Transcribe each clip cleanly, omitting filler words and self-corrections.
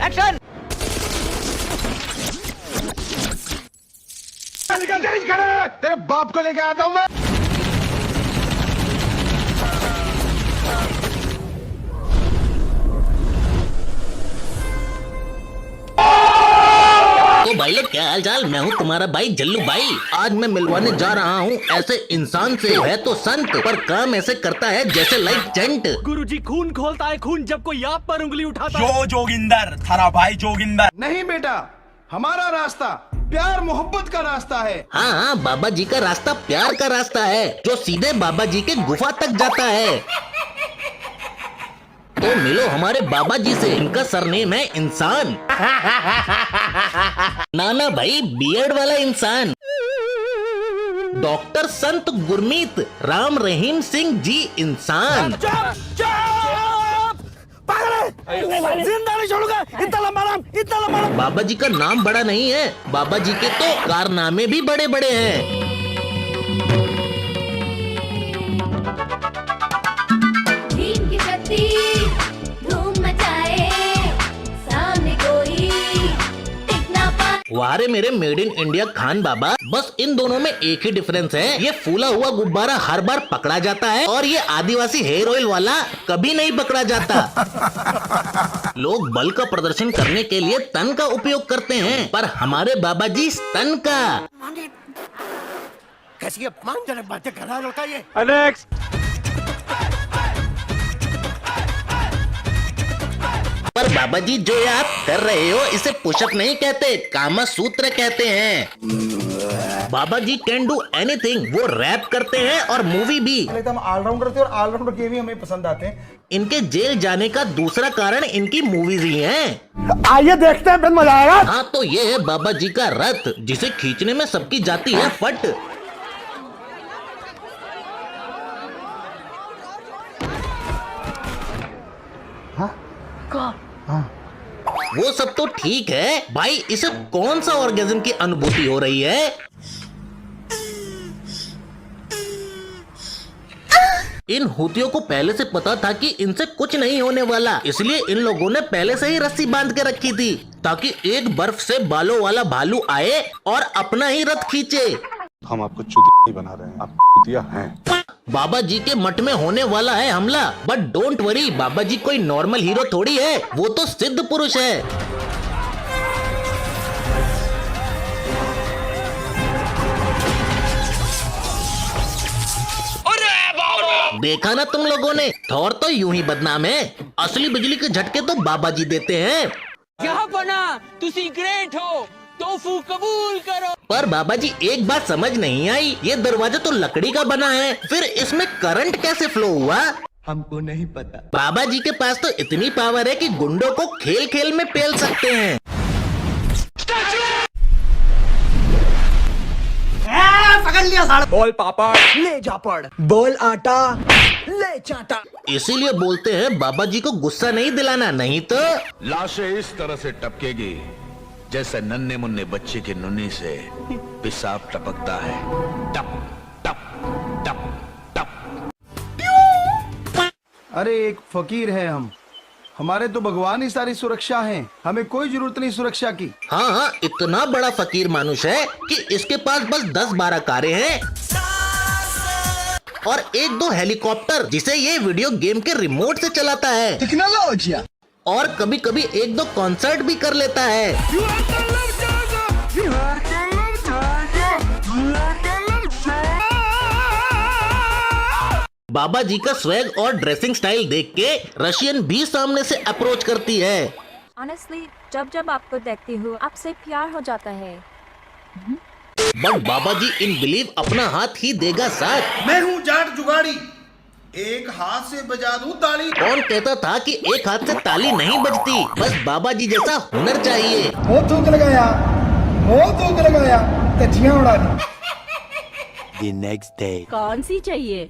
Action. तेरे बाप को लेके आता हूँ मैं। तो भाई लोग क्या हाल चाल। मैं हूँ तुम्हारा भाई जल्लू भाई। आज मैं मिलवाने जा रहा हूँ ऐसे इंसान से, है तो संत पर काम ऐसे करता है जैसे लाइक जंट। गुरुजी खून खोलता है खून जब कोई आप पर उंगली उठाता है। जो जोगिंदर थारा भाई जोगिंदर। नहीं बेटा, हमारा रास्ता प्यार मोहब्बत का रास्ता है। हाँ हाँ, बाबा जी का रास्ता प्यार का रास्ता है जो सीधे बाबा जी के गुफा तक जाता है। तो मिलो हमारे बाबा जी से, इनका सरनेम है इंसान। नाना भाई बियर्ड वाला इंसान। डॉक्टर संत गुरमीत राम रहीम सिंह जी इंसान। जिंदा नहीं छोड़ूंगा। इतना लंबा नाम, इतना लंबा नाम। बाबा जी का नाम बड़ा नहीं है, बाबा जी के तो कारनामे भी बड़े बड़े हैं। वारे मेरे मेड इन इंडिया खान बाबा। बस इन दोनों में एक ही डिफरेंस है, ये फूला हुआ गुब्बारा हर बार पकड़ा जाता है और ये आदिवासी हेयर ऑयल वाला कभी नहीं पकड़ा जाता। लोग बल का प्रदर्शन करने के लिए तन का उपयोग करते हैं, पर हमारे बाबा जी स्तन का। कैसी अपमानजनक बातें कर रहा है लड़का ये। पर बाबा जी जो ये आप कर रहे हो इसे पुशअप नहीं कहते, कामा सूत्र कहते हैं। बाबा जी कैन डू एनीथिंग। वो रैप करते हैं और मूवी भी। हम ऑलराउंडर थे और ऑलराउंडर गेम ही हमें पसंद आते हैं। इनके जेल जाने का दूसरा कारण इनकी मूवीज ही हैं। आइए देखते हैं, मजा आएगा। हाँ तो ये है बाबा जी का रथ जिसे खींचने में सबकी जाती है फट। वो सब तो ठीक है भाई, इसे कौन सा ऑर्गेज्म की अनुभूति हो रही है? इन हुतियों को पहले से पता था कि इनसे कुछ नहीं होने वाला, इसलिए इन लोगों ने पहले से ही रस्सी बांध के रखी थी ताकि एक बर्फ से बालों वाला भालू आए और अपना ही रथ खींचे। हम आपको चुतिया नहीं बना रहे हैं, आप चुतिया हैं। बाबा जी के मठ में होने वाला है हमला, बट डोंट वरी, बाबा जी कोई नॉर्मल हीरो थोड़ी है, वो तो सिद्ध पुरुष है। देखा ना तुम लोगों ने, थॉर तो यूं ही बदनाम है, असली बिजली के झटके तो बाबा जी देते हैं। यहाँ बना तुसी ग्रेट हो, तोफू कबूल करो। पर बाबा जी एक बात समझ नहीं आई, ये दरवाजा तो लकड़ी का बना है, फिर इसमें करंट कैसे फ्लो हुआ? हमको नहीं पता। बाबा जी के पास तो इतनी पावर है कि गुंडों को खेल खेल में पेल सकते हैं। पकड़ लिया साड़। बोल पापड़ ले जा पड़, बोल आटा ले चाटा। इसीलिए बोलते हैं बाबा जी को गुस्सा नहीं दिलाना, नहीं तो लाशें इस तरह से टपकेगी जैसे नन्हे मुन्ने बच्चे की नुन्नी से पेशाब टपकता है। टप टप टप टप। अरे एक फकीर है हम, हमारे तो भगवान ही सारी सुरक्षा है, हमें कोई जरूरत नहीं सुरक्षा की। हाँ हाँ, इतना बड़ा फकीर मानुष है कि इसके पास बस 10-12 कारें हैं और 1-2 हेलीकॉप्टर जिसे ये वीडियो गेम के रिमोट से चलाता है। टेक्नोलॉजी। और कभी कभी 1-2 कॉन्सर्ट भी कर लेता है। बाबा जी का स्वैग और ड्रेसिंग स्टाइल देख के रशियन भी सामने से अप्रोच करती है। Honestly, जब जब आपको देखती हूँ आपसे प्यार हो जाता है। But Baba ji in believe अपना हाथ ही देगा साथ। मैं हूँ जाट जुगाड़ी, एक हाथ से बजा दूं ताली। कौन कहता था कि एक हाथ से ताली नहीं बजती, बस बाबा जी जैसा हुनर चाहिए। वो थूक लगाया, तजियां उड़ा दी। The next day. कौन सी चाहिए?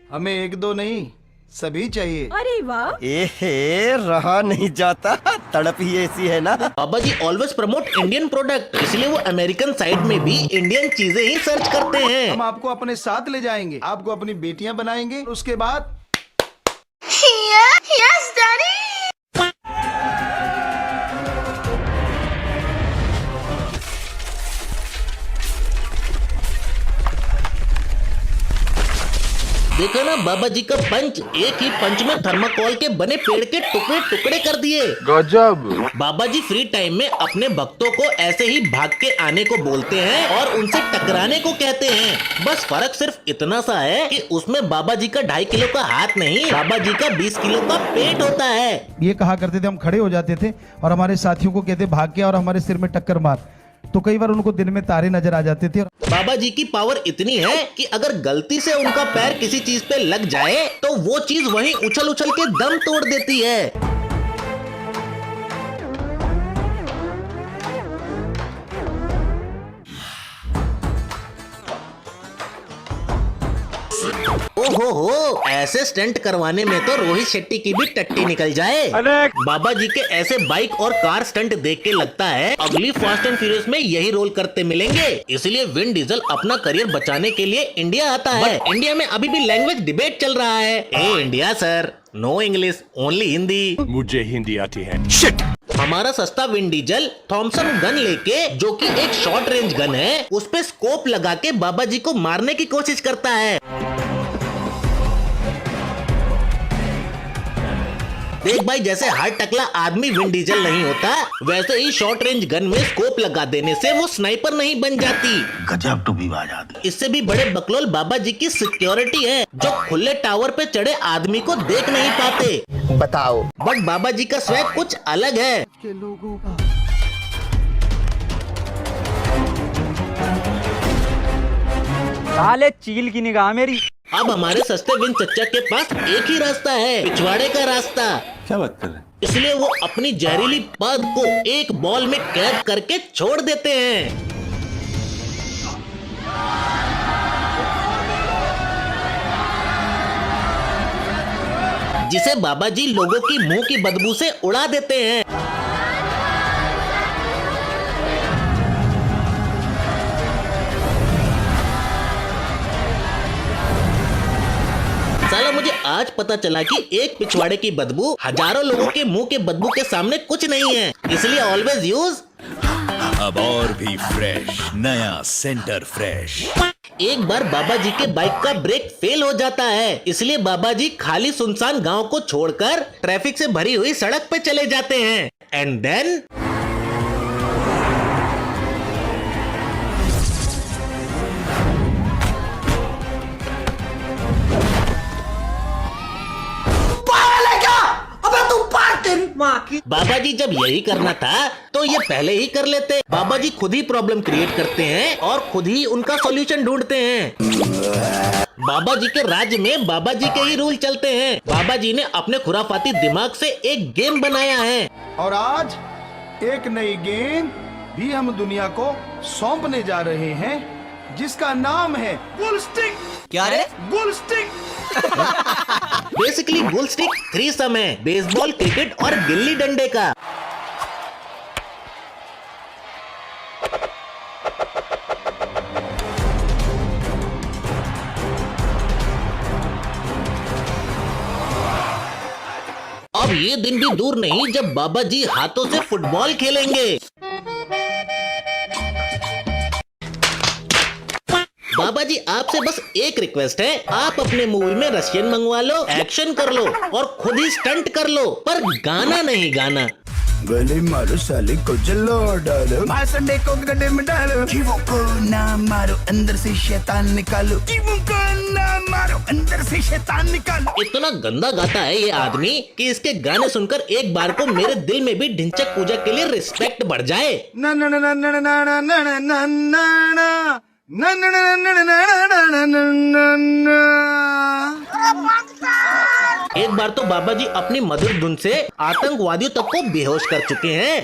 हमें 1-2 नहीं, सभी चाहिए। अरे वाह। ए रहा नहीं जाता, तड़प ही ऐसी है ना। बाबा जी ऑलवेज प्रमोट इंडियन प्रोडक्ट, इसलिए वो अमेरिकन साइट में भी इंडियन चीजें ही सर्च करते हैं। हम आपको अपने साथ ले जाएंगे, आपको अपनी बेटियां बनाएंगे, उसके बाद Yes, Daddy. देखा ना बाबा जी का पंच, एक ही पंच में थर्माकोल के बने पेड़ के टुकड़े टुकड़े कर दिए। गजब। बाबा जी फ्री टाइम में अपने भक्तों को ऐसे ही भाग के आने को बोलते हैं और उनसे टकराने को कहते हैं। बस फर्क सिर्फ इतना सा है कि उसमें बाबा जी का 2.5 किलो का हाथ नहीं, बाबा जी का 20 किलो का पेट होता है। ये कहा करते थे, हम खड़े हो जाते थे और हमारे साथियों को कहते भाग के और हमारे सिर में टक्कर मार, तो कई बार उनको दिन में तारे नजर आ जाते थे। बाबा जी की पावर इतनी है कि अगर गलती से उनका पैर किसी चीज पे लग जाए तो वो चीज वहीं उछल उछल के दम तोड़ देती है। ओहो, ऐसे स्टंट करवाने में तो रोहित शेट्टी की भी टट्टी निकल जाए। बाबा जी के ऐसे बाइक और कार स्टंट देख के लगता है अगली फास्ट एंड फ्यूरियस में यही रोल करते मिलेंगे। इसलिए विन डीजल अपना करियर बचाने के लिए इंडिया आता है। इंडिया में अभी भी लैंग्वेज डिबेट चल रहा है। A India sir, no English, only Hindi. मुझे हिंदी आती है। हमारा सस्ता विन डीजल थॉमसन गन लेके, जो कि एक शॉर्ट रेंज गन है, उस पे स्कोप लगा के बाबा जी को मारने की कोशिश करता है। देख भाई, जैसे हर टकला आदमी विन डीजल नहीं होता, वैसे ही शॉर्ट रेंज गन में स्कोप लगा देने से वो स्नाइपर नहीं बन जाती। गजब टूबीबाज आदमी। इससे भी बड़े बकलोल बाबा जी की सिक्योरिटी है, जो खुले टावर पे चढ़े आदमी को देख नहीं पाते। बताओ। बट बाबा जी का स्वैग कुछ अलग है। साले चील की निगाह मेरी। अब हमारे सस्ते विन चच्चा के पास एक ही रास्ता है, पिछवाड़े का रास्ता। क्या बात कर रहे हैं? इसलिए वो अपनी जहरीली पद को एक बॉल में कैद करके छोड़ देते हैं। जिसे बाबा जी लोगों की मुंह की बदबू से उड़ा देते हैं। साला मुझे आज पता चला कि एक पिछवाड़े की बदबू हजारों लोगों के मुंह के बदबू के सामने कुछ नहीं है। इसलिए ऑलवेज यूज अब और भी फ्रेश, नया सेंटर फ्रेश। एक बार बाबा जी के बाइक का ब्रेक फेल हो जाता है, इसलिए बाबा जी खाली सुनसान गांव को छोड़कर ट्रैफिक से भरी हुई सड़क पे चले जाते हैं। एंड देन बाबा जी जब यही करना था तो ये पहले ही कर लेते। बाबा जी खुद ही प्रॉब्लम क्रिएट करते हैं और खुद ही उनका सॉल्यूशन ढूंढते हैं। बाबा जी के राज्य में बाबा जी के ही रूल चलते हैं। बाबा जी ने अपने खुराफाती दिमाग से एक गेम बनाया है और आज एक नई गेम भी हम दुनिया को सौंपने जा रहे हैं, जिसका नाम है बुल स्टिक। क्या रे? Bull stick. Basically bull stick 3 सम है, बेसबॉल, क्रिकेट और गिल्ली डंडे का। अब ये दिन भी दूर नहीं जब बाबा जी हाथों से फुटबॉल खेलेंगे। बाबा जी आपसे बस एक रिक्वेस्ट है, आप अपने मूवी में रशियन मंगवा लो, एक्शन कर लो और खुद ही स्टंट कर लो, पर गाना नहीं गाना। गोली मारो साले को जलो डालो, संडे को गड्ढे में डालो, जीवों को ना मारो अंदर से शैतान निकालो, जीवों को ना मारो अंदर से शैतान निकालो। इतना गंदा गाता है ये आदमी कि इसके गाने सुनकर एक बार को मेरे दिल में भी ढिंचक पूजा के लिए रिस्पेक्ट बढ़ जाए। ना ना ना ना ना ना ना ना ना ना ना ना ना ना ना ना ना ना। एक बार तो बाबा जी अपनी मधुर धुन से आतंकवादियों तक को बेहोश कर चुके हैं।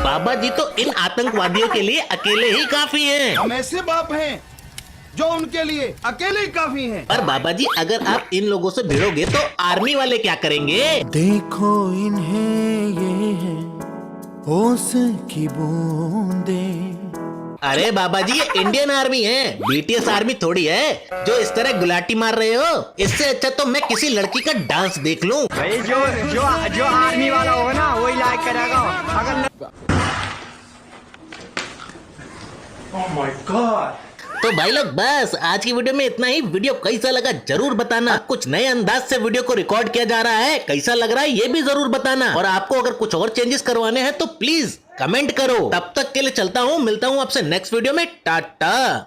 बाबा जी तो इन आतंकवादियों के लिए अकेले ही काफी हैं। हम ऐसे बाप हैं जो उनके लिए अकेले ही काफी हैं। पर बाबा जी अगर आप इन लोगों से भिड़ोगे तो आर्मी वाले क्या करेंगे? देखो इन्हें ये है होश की बूंदे, अरे बाबा जी, ये इंडियन आर्मी है, बीटीएस आर्मी थोड़ी है जो इस तरह गुलाटी मार रहे हो। इससे अच्छा तो मैं किसी लड़की का डांस देख लूं। भाई जो आर्मी वाला होगा ना वही लाइक करेगा। अगर तो भाई लोग बस आज की वीडियो में इतना ही। वीडियो कैसा लगा जरूर बताना। कुछ नए अंदाज से वीडियो को रिकॉर्ड किया जा रहा है, कैसा लग रहा है ये भी जरूर बताना। और आपको अगर कुछ और चेंजेस करवाने हैं तो प्लीज कमेंट करो। तब तक के लिए चलता हूँ, मिलता हूँ आपसे नेक्स्ट वीडियो में। टाटा।